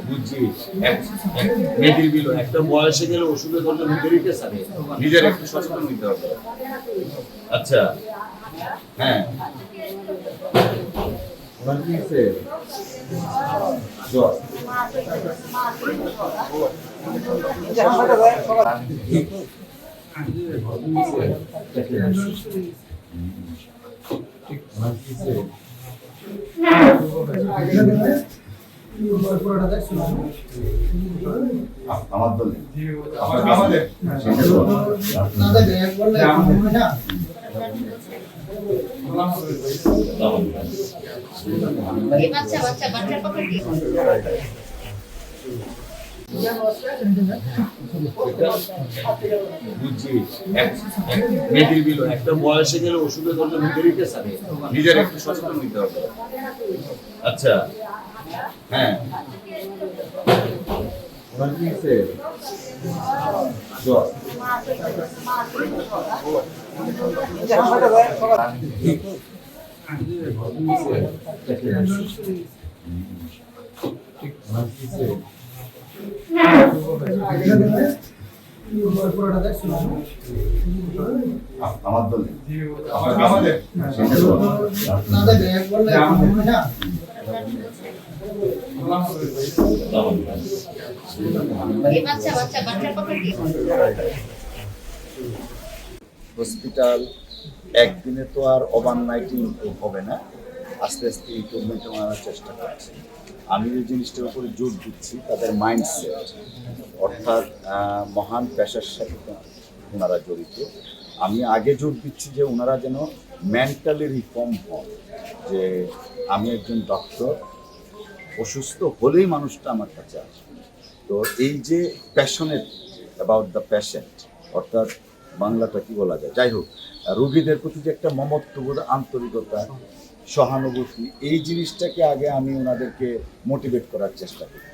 বুঝছি। মেয়েদের বিল একটা বয়সে গেলে ওষুধের জন্য মেয়েদেরকে সারে নিজের একটু সচেতন নিতে হবে। আচ্ছা, হ্যাঁ, ওনার কি হয়েছে? জ্বর। আমার দলে বুঝছি। মেয়েদের বিল একটা বয়সে গেলে ওষুধের জন্য মেয়েদেরকে সারে নিজের একটু সচেতন নিতে হবে। আচ্ছা, হ্যাঁ, ওনার কি হয়েছে? জ্বর। আমার দলে হসপিটাল একদিনে তো আর ওভারনাইটে ইমপ্রুভ হবে না, আস্তে আস্তে ইমপ্রুভমেন্ট আনার চেষ্টা করছি। আমি যে জিনিসটার উপরে জোর দিচ্ছি তাদের মাইন্ডসেট, অর্থাৎ মহান পেশার সাথে ওনারা জড়িত। আমি আগে জোর দিচ্ছি যে ওনারা যেন মেন্টালি রিফর্ম হন, যে আমি একজন ডক্টর, অসুস্থ হলেই মানুষটা আমার কাছে আসবে। তো এই যে প্যাশনেট অ্যাবাউট দ্য পেশেন্ট, অর্থাৎ বাংলাটা কি বলা যায়, যাই হোক, রোগীদের প্রতি যে একটা মমত্ববোধ, আন্তরিকতা, সহানুভূতি, এই জিনিসটাকে আগে আমি ওনাদেরকে মোটিভেট করার চেষ্টা করি।